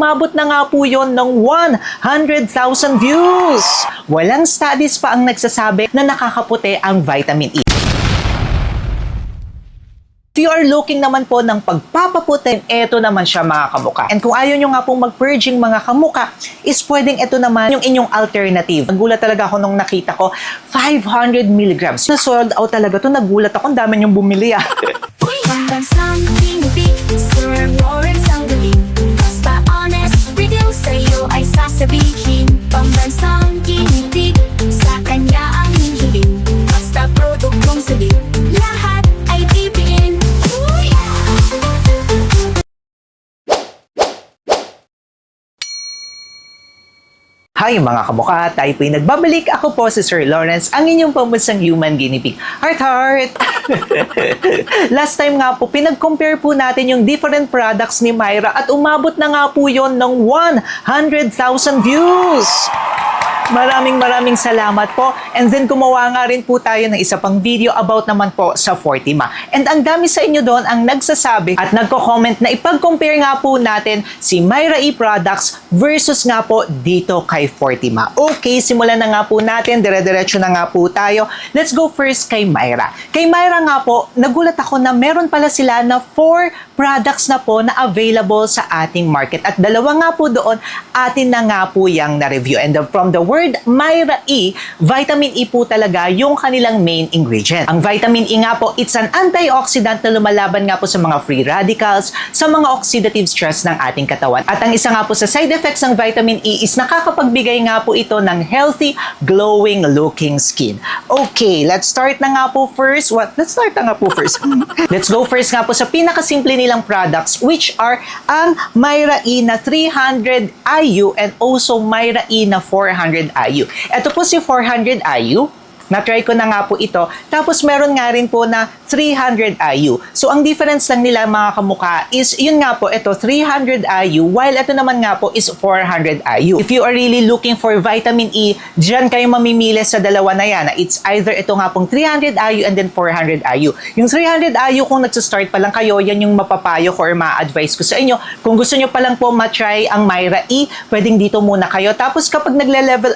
Umabot na nga po yon ng 100,000 views. Walang studies pa ang nagsasabi na nakakaputi ang vitamin E. If you are looking naman po ng pagpapaputi, eto naman siya mga kamuka. And kung ayaw nyo nga pong mag-purging mga kamuka, is pwedeng eto naman yung inyong alternative. Nagulat talaga ako nung nakita ko, 500 milligrams. Na-sold out talaga to. Nagulat ako, ang dami nyong bumili ah. Pambansang tinupik, Sir Lawrence ang galing. Basta honest, review sa'yo ay sasabihin. Pambansang tinupik, sa kanya ang hihiling. Basta produktong sabi, lahat ay bibiin. Hi mga kamuka, tayo po'y nagbabalik. Ako po si Sir Lawrence, ang inyong pambansang human guinea pig. Heart! Last time nga po, pinag-compare po natin yung different products ni Myra at umabot na nga po yon ng 100,000 views. Maraming salamat po. And then gumawa nga rin po tayo ng isa pang video about naman po sa Fortima. And ang dami sa inyo doon ang nagsasabi at nagko-comment na ipag-compare nga po natin si Myra E products versus nga po dito kay Fortima. Okay, simulan na nga po natin. Dire-diretso na nga po tayo. Let's go first kay Myra. Kay Myra nga po, nagulat ako na meron pala sila na 4 products na po na available sa ating market. At dalawa nga po doon, atin na nga po yung na-review. And from the word Myra E, vitamin E po talaga yung kanilang main ingredient. Ang vitamin E nga po, it's an antioxidant na lumalaban nga po sa mga free radicals, sa mga oxidative stress ng ating katawan. At ang isa nga po sa side effects ng vitamin E is nakakapagbigay nga po ito ng healthy, glowing looking skin. Okay, let's start na nga po first. Let's go first nga po sa pinakasimple nilang products, which are ang Myra E na 300 IU and also Myra E na 400 IU. Ito po si 400 IU. Na-try ko na nga po ito. Tapos meron nga rin po na 300 IU. So ang difference lang nila mga kamuka is yun nga po, ito 300 IU while ito naman nga po is 400 IU. If you are really looking for vitamin E, dyan kayo mamimili sa dalawa na yan. It's either ito nga pong 300 IU and then 400 IU. Yung 300 IU kung nagsa-start pa lang kayo, yan yung mapapayo ko or ma-advise ko sa inyo. Kung gusto nyo pa lang po ma-try ang Myra E, pwedeng dito muna kayo. Tapos kapag nagle-level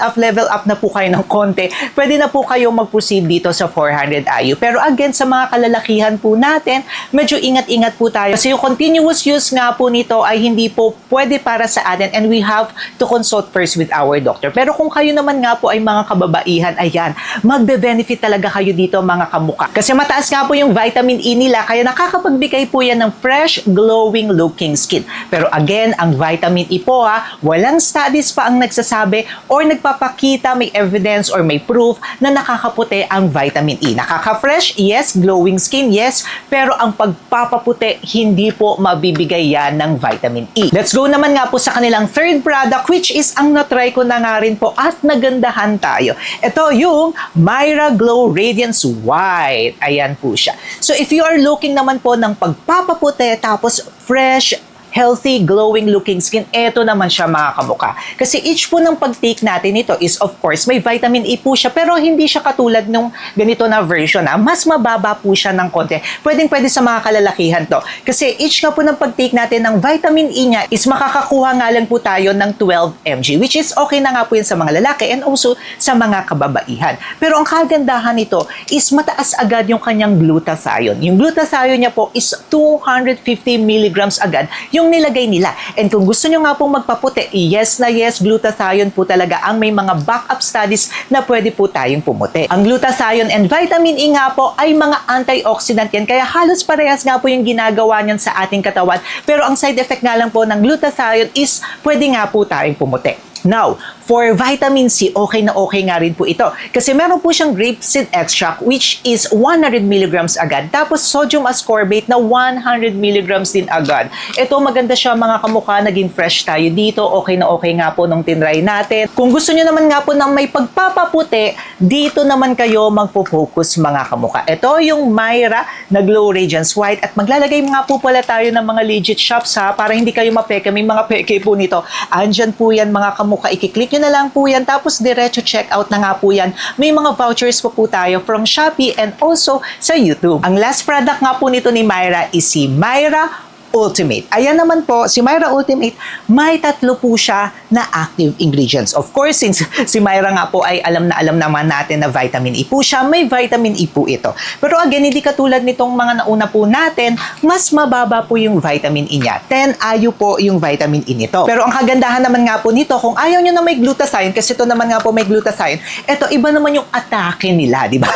up na po kayo ng konti, pwede na po kayo mag-proceed dito sa 400 IU. Pero again, sa mga kalalakihan po natin, medyo ingat-ingat po tayo. Kasi yung continuous use nga po nito ay hindi po pwede para sa atin and we have to consult first with our doctor. Pero kung kayo naman nga po ay mga kababaihan, ayan, magbe-benefit talaga kayo dito mga kamuka. Kasi mataas nga po yung vitamin E nila, kaya nakakapagbigay po yan ng fresh, glowing looking skin. Pero again, ang vitamin E po walang studies pa ang nagsasabi or nagpapakita, may evidence or may proof na nakakaputi ang vitamin E. Nakaka-fresh, yes. Glowing skin, yes. Pero ang pagpapaputi, hindi po mabibigay yan ng vitamin E. Let's go naman nga po sa kanilang third product, which is ang na-try ko na nga rin po at nagandahan tayo. Ito yung Myra Glow Radiance White. Ayan po siya. So if you are looking naman po ng pagpapaputi, tapos fresh, healthy, glowing looking skin, eto naman siya mga kamuka. Kasi each po ng pag-take natin ito is of course may vitamin E po siya pero hindi siya katulad nung ganito na version. Mas mababa po siya ng konti. Pwede sa mga kalalakihan to. Kasi each nga po ng pag-take natin ng vitamin E niya is makakakuha nga lang po tayo ng 12 mg which is okay na nga po yun sa mga lalaki and also sa mga kababaihan. Pero ang kagandahan nito is mataas agad yung kanyang glutathione. Yung glutathione niya po is 250 milligrams agad yung nilagay nila. And kung gusto nyo nga pong magpaputi, yes na yes, glutathione po talaga ang may mga backup studies na pwede po tayong pumuti. Ang glutathione and vitamin E nga po ay mga antioxidant yan, kaya halos parehas nga po yung ginagawa niyan sa ating katawan. Pero ang side effect nga lang po ng glutathione is pwede nga po tayong pumuti. Now, for vitamin C, okay na okay nga rin po ito. Kasi meron po siyang grapeseed extract which is 100 milligrams agad. Tapos sodium ascorbate na 100 milligrams din agad. Ito maganda siya mga kamukha, naging fresh tayo dito. Okay na okay nga po nung tinry natin. Kung gusto nyo naman nga po ng may pagpapaputi, dito naman kayo magpo-focus mga kamukha. Ito yung Myra na Glow Radiance White at maglalagay nga po pala tayo ng mga legit shops para hindi kayo mapeke. May mga peke po nito. Andyan po yan mga kamukha. I-click nyo na lang po yan, tapos diretso check out na nga po yan. May mga vouchers po tayo from Shopee and also sa YouTube. Ang last product nga po nito ni Myra is si Myra Ultimate. Ayan naman po, si Myra Ultimate, may 3 po siya na active ingredients. Of course, since si Myra nga po ay alam naman natin na vitamin E po siya, may vitamin E po ito. Pero again, hindi katulad nitong mga nauna po natin, mas mababa po yung vitamin E niya. 10 IU po yung vitamin E nito. Pero ang kagandahan naman nga po nito, kung ayaw nyo na may glutathione, kasi ito naman nga po may glutathione, ito iba naman yung atake nila, di ba?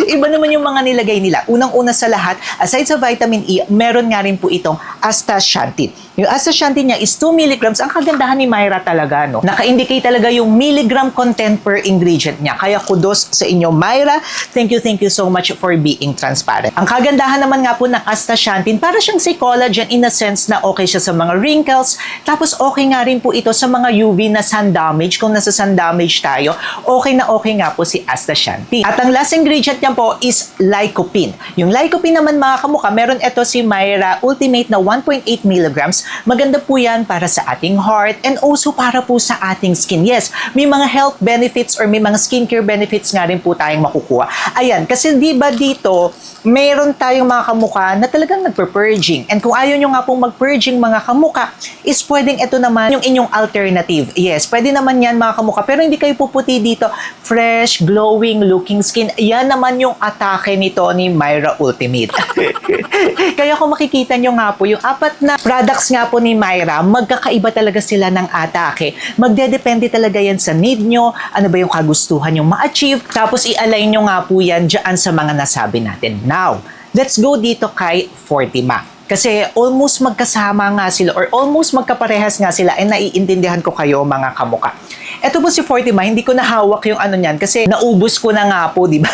Iba naman yung mga nilagay nila. Unang-una sa lahat, aside sa vitamin E, meron nga rin po itong astaxanthin. Yung astaxanthin niya is 2 milligrams. Ang kagandahan ni Myra talaga, no? Naka-indicate talaga yung milligram content per ingredient niya. Kaya kudos sa inyo, Myra. Thank you so much for being transparent. Ang kagandahan naman nga po ng astaxanthin, para siyang si collagen in a sense na okay siya sa mga wrinkles. Tapos okay nga rin po ito sa mga UV na sun damage. Kung nasa sun damage tayo, okay nga po si astaxanthin. At ang last ingredient niya po is lycopene. Yung lycopene naman mga kamukha, meron ito si Myra Ultimate na 1.8 milligrams. Maganda po yan para sa ating heart and also para po sa ating skin. Yes, may mga health benefits or may mga skincare benefits nga rin po tayong makukuha. Ayan, kasi di ba dito, meron tayong mga kamukha na talagang nagpe-purging. And kung ayaw nyo nga pong mag-purging mga kamukha, is pwedeng ito naman yung inyong alternative. Yes, pwede naman yan mga kamukha. Pero hindi kayo puputi dito. Fresh, glowing, looking skin. Yan naman yung atake nito ni Myra Ultimate. Kaya kung makikita nyo nga po, yung 4 na products nga po ni Myra, magkakaiba talaga sila ng atake. Magdedepende talaga yan sa need nyo, ano ba yung kagustuhan nyo ma-achieve, tapos i-align nyo nga po yan dyan sa mga nasabi natin. Now, let's go dito kay Fortima. Kasi almost magkasama nga sila or almost magkaparehas nga sila and naiintindihan ko kayo mga kamuka. Ito po si Fortima, hindi ko nahawak yung ano niyan kasi naubos ko na nga po, di ba?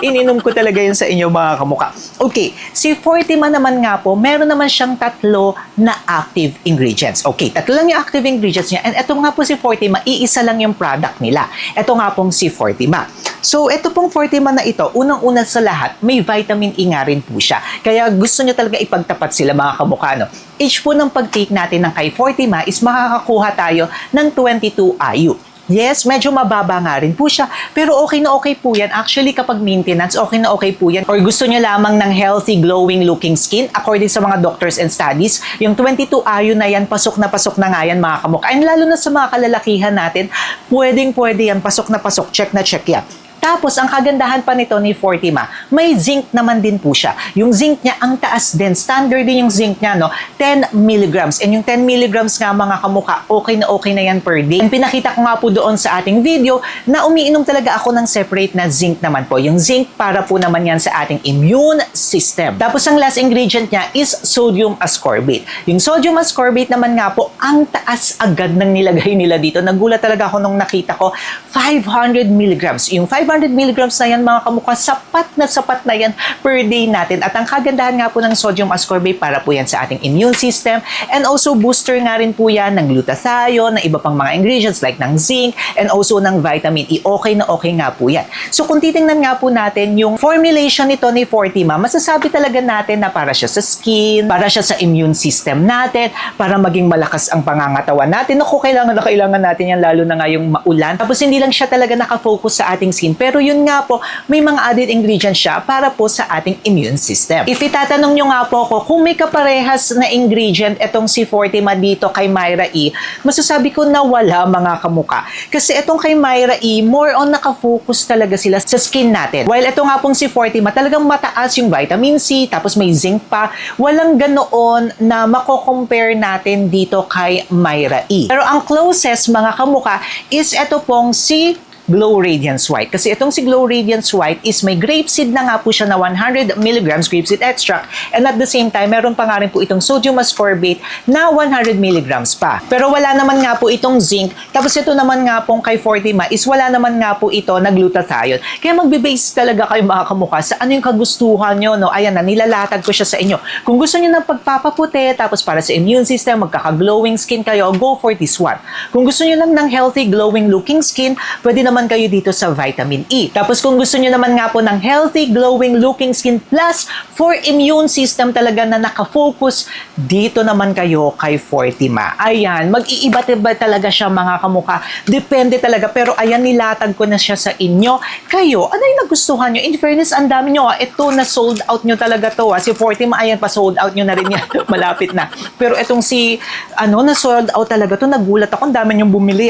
Ininom ko talaga yun sa inyo mga kamuka. Okay, si Fortima naman nga po, meron naman siyang 3 na active ingredients. Okay, 3 lang yung active ingredients niya and ito nga po si Fortima, iisa lang yung product nila. Ito nga pong si Fortima. So, ito pong Fortima na ito, unang-una sa lahat, may vitamin E nga rin po siya. Kaya gusto nyo talaga ipagtapat sila mga kamukha, no? Each po ng pag-take natin ng kay Fortima is makakakuha tayo ng 22 IU. Yes, medyo mababa nga rin po siya. Pero okay na okay po yan. Actually, kapag maintenance, okay na okay po yan. Or gusto nyo lamang ng healthy, glowing looking skin, according sa mga doctors and studies, yung 22 IU na yan, pasok na nga yan mga kamukha. And lalo na sa mga kalalakihan natin, pwede yan, pasok na pasok, check na check yan. Tapos, ang kagandahan pa nito ni Fortima, may zinc naman din po siya. Yung zinc niya, ang taas din. Standard din yung zinc niya, no? 10 milligrams. And yung 10 milligrams nga, mga kamuka, okay na yan per day. And pinakita ko nga po doon sa ating video na umiinom talaga ako ng separate na zinc naman po. Yung zinc, para po naman yan sa ating immune system. Tapos, ang last ingredient niya is sodium ascorbate. Yung sodium ascorbate naman nga po, ang taas agad ng nilagay nila dito. Nagulat talaga ako nung nakita ko, 500 milligrams. Yung 500 milligrams na yan mga kamukha, sapat na yan per day natin. At ang kagandahan nga po ng sodium ascorbate, para po yan sa ating immune system and also booster nga rin po yan ng glutathione, ng iba pang mga ingredients like ng zinc and also ng vitamin E. Okay na okay nga po yan. So kung titingnan nga po natin yung formulation nito ni Fortima, masasabi talaga natin na para siya sa skin, para siya sa immune system natin, para maging malakas ang pangangatawan natin. Naku, kailangan natin yan, lalo na nga yung maulan. Tapos hindi lang siya talaga nakafocus sa ating skin, pero yun nga po, may mga added ingredients siya para po sa ating immune system. If itatanong nyo nga po ko, kung may kaparehas na ingredient etong si Fortima dito kay Myra E, masasabi ko na wala mga kamuka. Kasi etong kay Myra E, more on nakafocus talaga sila sa skin natin. While eto nga pong si Fortima, talagang mataas yung vitamin C, tapos may zinc pa, walang ganoon na mako-compare natin dito kay Myra E. Pero ang closest mga kamuka is eto pong si Glow Radiance White. Kasi itong si Glow Radiance White is may grapeseed na nga po siya na 100 milligrams grapeseed extract and at the same time, meron pa nga rin po itong sodium ascorbate na 100 milligrams pa. Pero wala naman nga po itong zinc. Tapos ito naman nga pong kay Fortima is wala naman nga po ito na glutathione. Kaya magbe-base talaga kayo mga kamukha sa ano yung kagustuhan nyo. No? Ayan na, nilalatag ko siya sa inyo. Kung gusto nyo ng pagpapaputi, tapos para sa immune system, magkaka-glowing skin kayo, go for this one. Kung gusto nyo lang ng healthy, glowing looking skin, pwede naman naman kayo dito sa vitamin E. Tapos kung gusto nyo naman nga po ng healthy, glowing looking skin plus for immune system talaga na nakafocus, dito naman kayo kay Fortima. Ayan, mag-iiba-iba talaga siya mga kamukha. Depende talaga, pero ayan, nilatag ko na siya sa inyo. Kayo, ano yung nagustuhan nyo? In fairness, ang dami nyo. Ito, na sold out nyo talaga to. Si Fortima, ayan, pa sold out nyo na rin yan. Malapit na. Pero itong na sold out talaga to. Nagulat ako, ang dami nyong bumili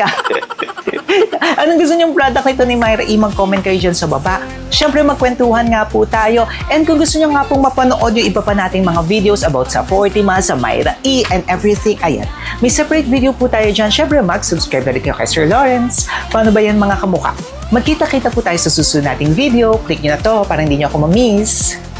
Anong gusto nyong product nito ni Myra E? Mag-comment kayo dyan sa baba. Siyempre, magkwentuhan nga po tayo. And kung gusto nyo nga pong mapanood yung iba pa nating mga videos about sa Fortima, sa Myra E, and everything, ayan. May separate video po tayo dyan. Siyempre, mag-subscribe na rin kayo kay Sir Lawrence. Paano ba yan mga kamukha? Magkita-kita po tayo sa susunod nating video. Click nyo na to para hindi nyo ako ma-miss.